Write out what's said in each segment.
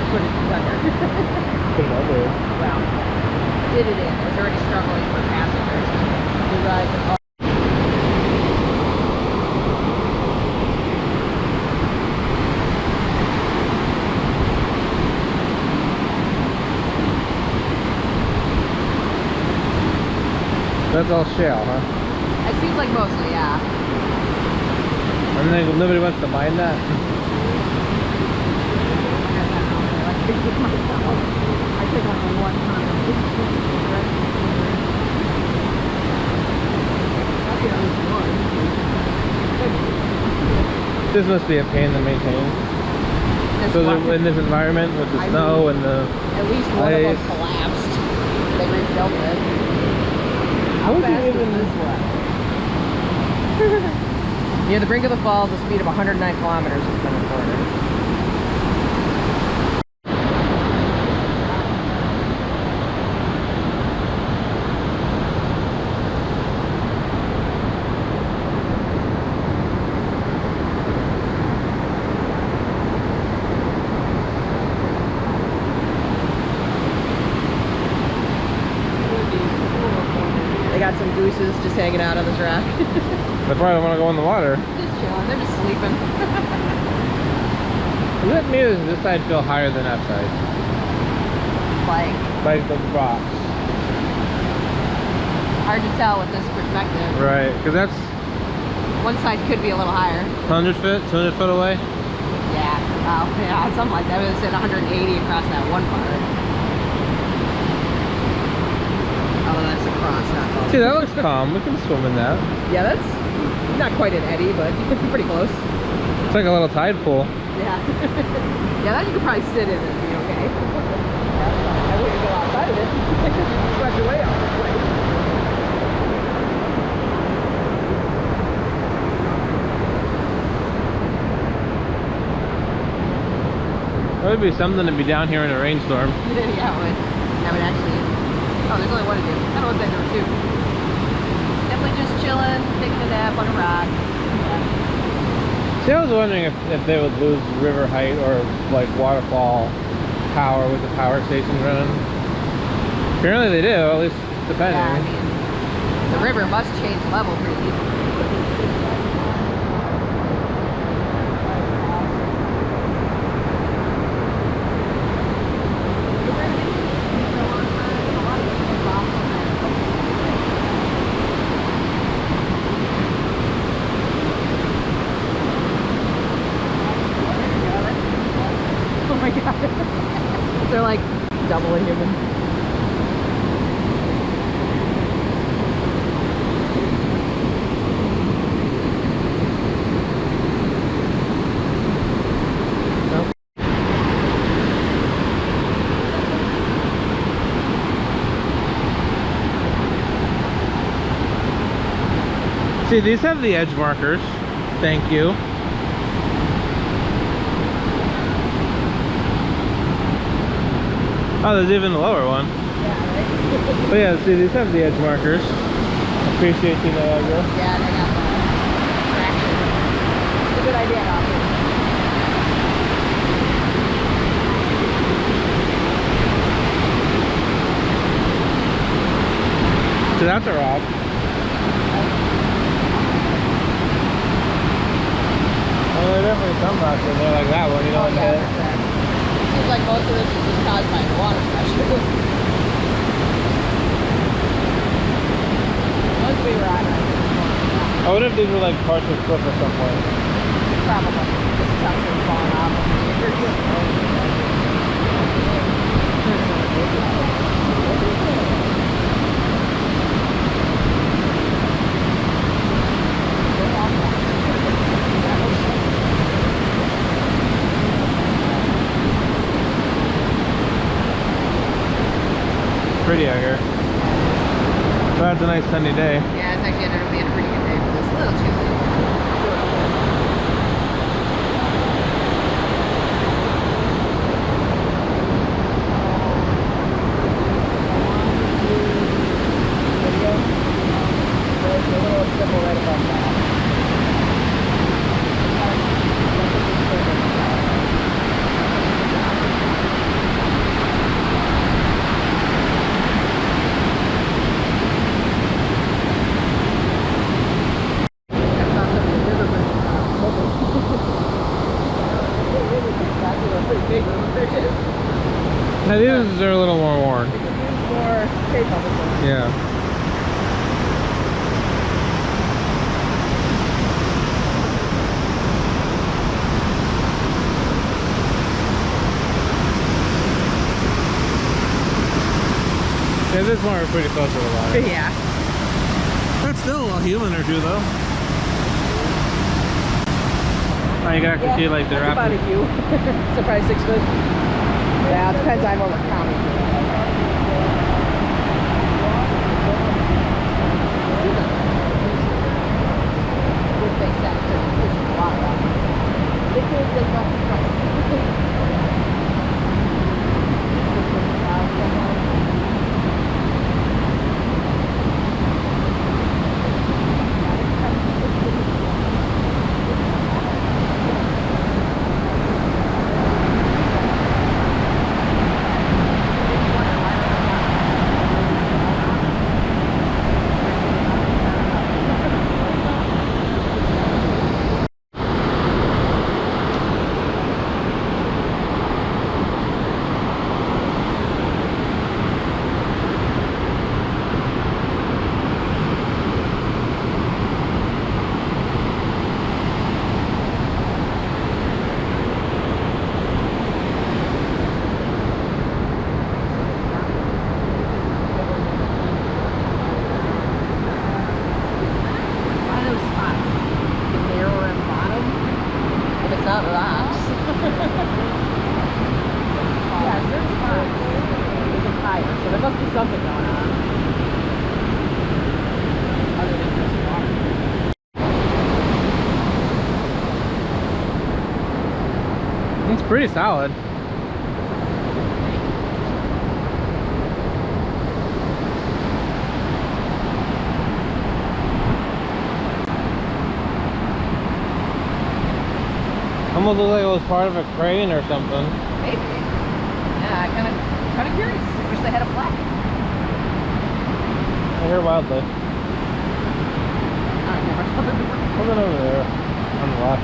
put it under. Put it under. Well, did it in. It was already struggling for passengers. We arrived at That's all shale, huh? It seems like mostly, yeah. And then nobody wants to mine that? I took on the one time. This must be a pain to maintain. So in this environment with the snow and the at least one of them collapsed. They rebuilt it. How fast is this one? Near the brink of the falls, the speed of 109 kilometers has been recorded. Got some gooses just hanging out on this rock. They probably don't want to go in the water. Just chilling. They're just sleeping. Does that mean does this side feel higher than that side? Like the rocks. Hard to tell with this perspective. Right, because that's... One side could be a little higher. 100 foot, 200 foot away? Yeah, well, yeah, something like that. It was at 180 across that one part. Oh, that's across, not close. See, that looks calm. We can swim in that. Yeah, that's not quite an eddy, but pretty close. It's like a little tide pool. Yeah. Yeah, that you could probably sit in it and be okay. I wouldn't go outside of it. You swept your way out this way. That would be something to be down here in a rainstorm. Yeah, it would. That would actually... Oh, there's only one to do. I don't know if there were two. Definitely just chilling, taking a nap on a rock. Yeah. See, I was wondering if they would lose river height or like waterfall power with the power station running. Apparently they do, at least depending. Yeah, I mean, the river must change level pretty easily. They're like double a human. Nope. See, these have the edge markers. Thank you. Oh, there's even a lower one. Yeah, right? But yeah, see, these have the edge markers. Appreciate you, Niagara. Yeah, they got the traction. It's a good idea, Doctor. So that's a rock. Well, there are definitely some rocks in there like that one, you know, Oh, yeah, seems like most of this is just caused by water pressure. Once we were on it. I wonder if these were like parts of cliff or something. Probably. Just chunks are falling off. Pretty out here. But it's a nice sunny day. Yeah, it's actually ended up being a pretty good day for this. A little chilly. Actually, they're pretty big little fishes. Now these are a little more worn. You can use more tape on this one. Yeah. Yeah, this one we're pretty close to the line. Yeah. That's still a human or two though. Oh, you can actually see like the that's about a raptors. few. So probably 6 foot. Yeah, it depends on what we're counting. Good big set. There's a lot of them. They don't not rocks. Yeah, there's rocks. It's higher, so there must be something going on. Other than just water. It's pretty solid. Almost looks like it was part of a crane or something. Maybe. Yeah, kind of curious. I wish they had a plaque. I hear wildlife. Something Something over there on the left.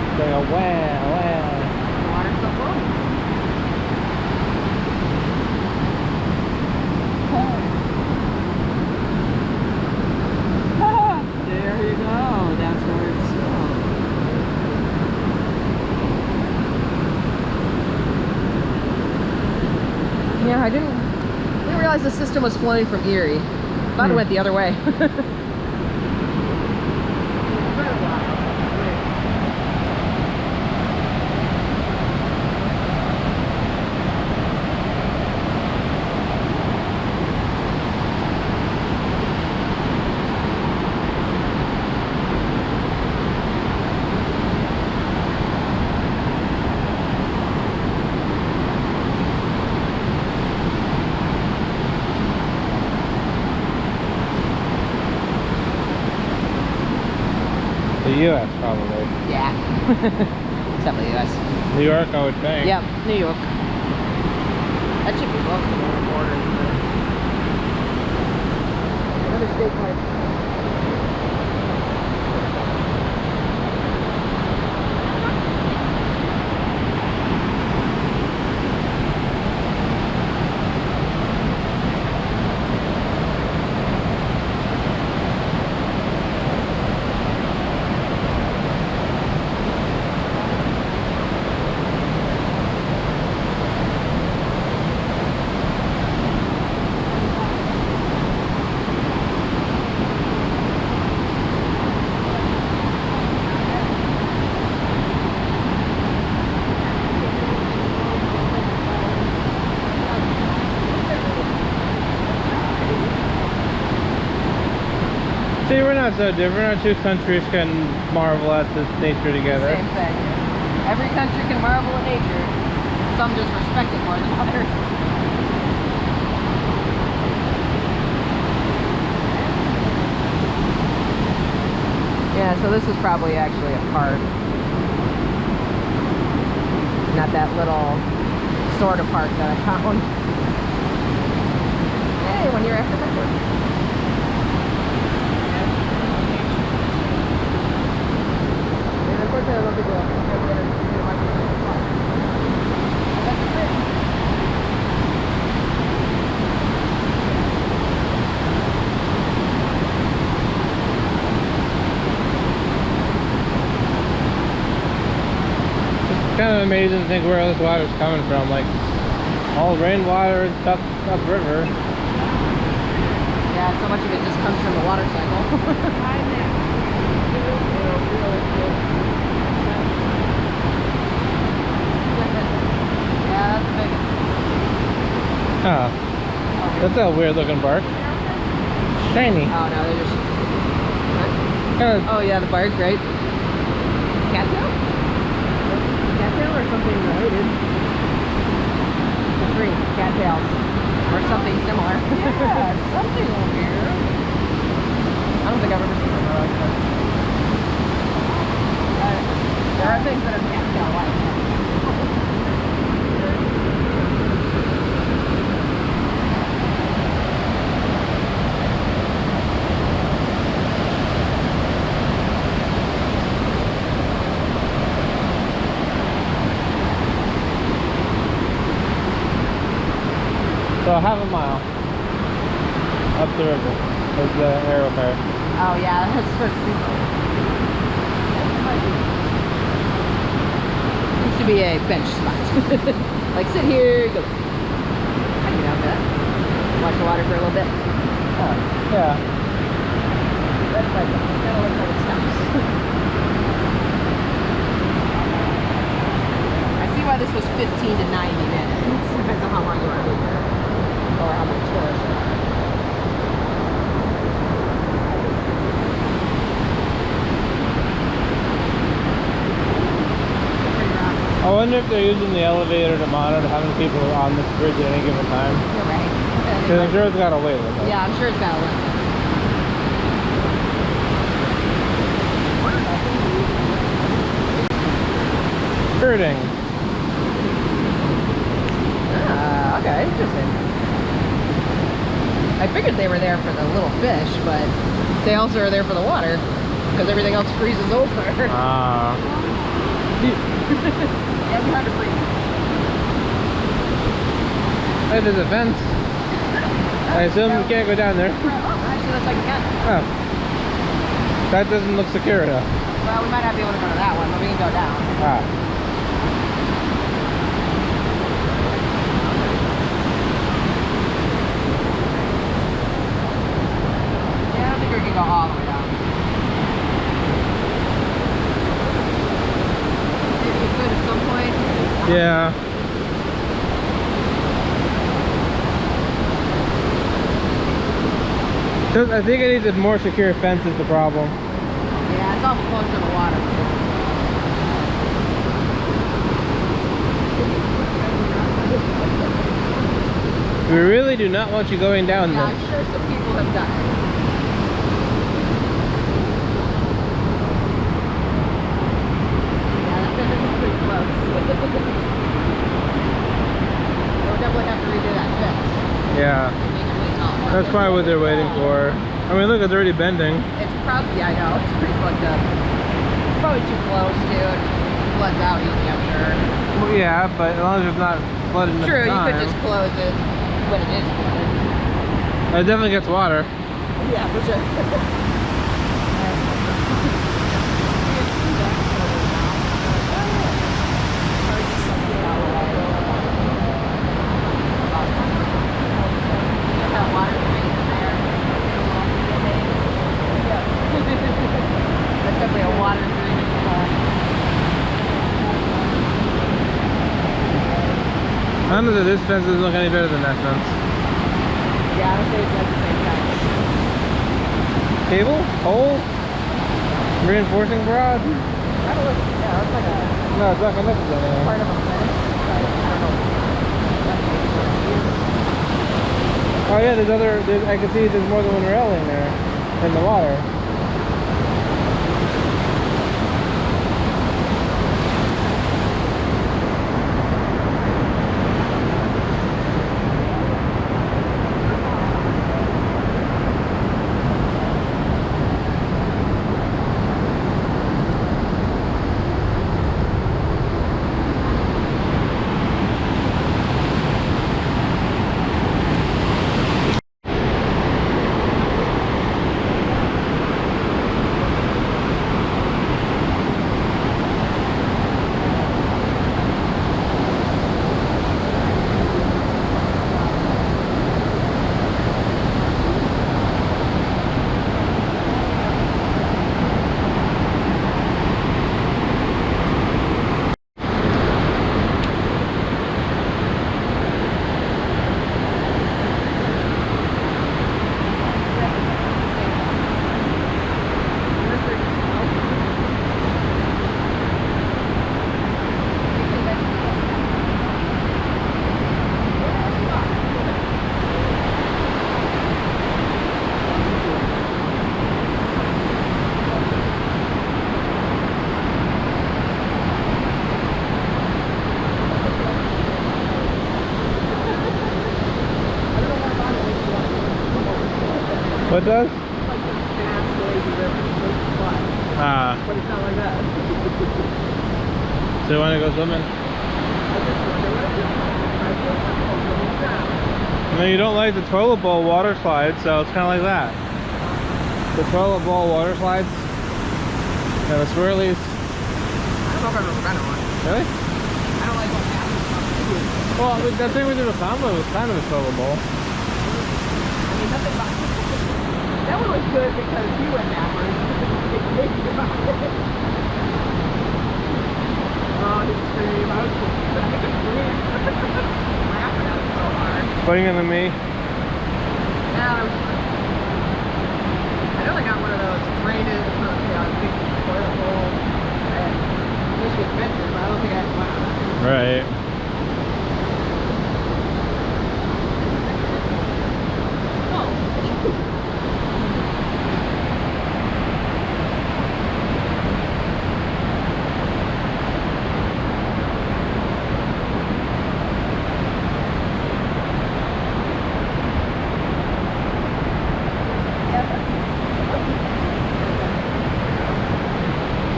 It's like a wow, wow. The water's so full. There you go. That's where it's from. Yeah, I didn't realize the system was flowing from Erie. Thought it went the other way. The U.S. probably. Yeah. Except for the U.S. New York, I would think. Yep, New York. That should be close to the border. Another state park. See, we're not so different. Our two countries can marvel at this nature together. Same thing. Every country can marvel at nature. Some just respect it more than others. Yeah, so this is probably actually a park. Not that little sort of park that I found. Hey, 1 year after my birthday. Unfortunately, I don't think we'll kind of amazing to think where this water's coming from. Like, all rainwater and stuff upriver. Yeah, so much of it just comes from the water cycle. Yeah, that's big. Huh. That's a weird looking bark. Shiny. Oh no, they're just. What? Kinda, Oh yeah, the bark, right? Cattail? Cattail or something related? Green cattails or something similar. Yeah, something over here. I don't think I've ever seen one like that. There are things that are cattail-like. so half a mile up the river is the arrow car. Oh yeah, that's so stupid. Used to be a bench spot. Like sit here, go. I can get out that. Watch the water for a little bit. Oh, yeah. That's like that'll look like it stops. I see why this was 15 to 90 minutes. Depends on how long you want to be there. Or how much tourists there are. I wonder if they're using the elevator to monitor how many people are on this bridge at any given time. You're right. Because I'm sure it's got a wait limit. Yeah, I'm sure it's got a limit. Birding. Okay, interesting. I figured they were there for the little fish, but they also are there for the water because everything else freezes over. Ah. Yeah, it's hard to freeze. Hey, there's a fence. I assume you can't go down there. Oh, actually, looks like we can. Oh. That doesn't look secure enough. Well, we might not be able to go to that one, but we can go down. Ah. Yeah, I don't think we can go all the way down. Maybe we could at some point. Yeah. I think it needs a more secure fence is the problem. Yeah, it's awful close to the water. We really do not want you going down Yeah, this. I'm sure some people have done it. Yeah, that is pretty close. We'll definitely have to redo that fence. Yeah. Make it way taller. That's probably what they're waiting for. I mean, look, it's already bending. It's probably, yeah, I know, it's pretty fucked up. It's probably too close, too. It floods out easy, I'm sure. Well, yeah, but as long as it's not flooded enough True, you time. could just close it when it is flooded. It definitely gets water. Yeah, for sure. That's definitely a water drainage pond. I don't know that this fence doesn't look any better than that fence. Yeah, I would say it's like the same size. Cable? Pole? Reinforcing rod? I don't look, yeah, it's like a No, it's not connected to anything. part of a fence. I don't know. Oh yeah, I can see there's more than one railing there in the water. What does? It's like this fast, lazy river. It's fun. But it's not like that. So you want to go swimming? I just wonder what it is. I feel comfortable going down. No, you don't like the toilet bowl water slide, so it's kind of like that. The toilet bowl water slides. And the swirlies. I don't know if I've ever been on one. Really? I don't like going down. Well, that thing we did with Samba was kind of a toilet bowl. I mean, nothing about it. That one was good because you went backwards. Oh, his scream. I was just laughing at it so hard. Funnier than me. Yeah, that was fun. I know they got one of those drainage, big toilet bowl at Michigan Adventure, but I don't think I had one of them. Right.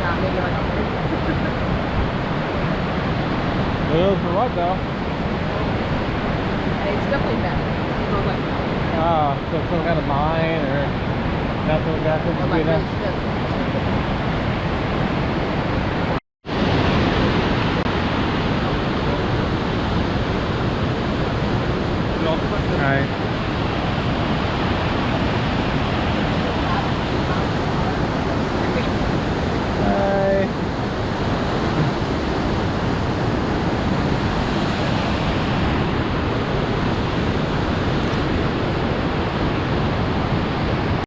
Yeah, maybe like a Well, for what though? It's definitely better. It smells like Oh, so some kind of mine or nothing got to or be like enough. really stiff.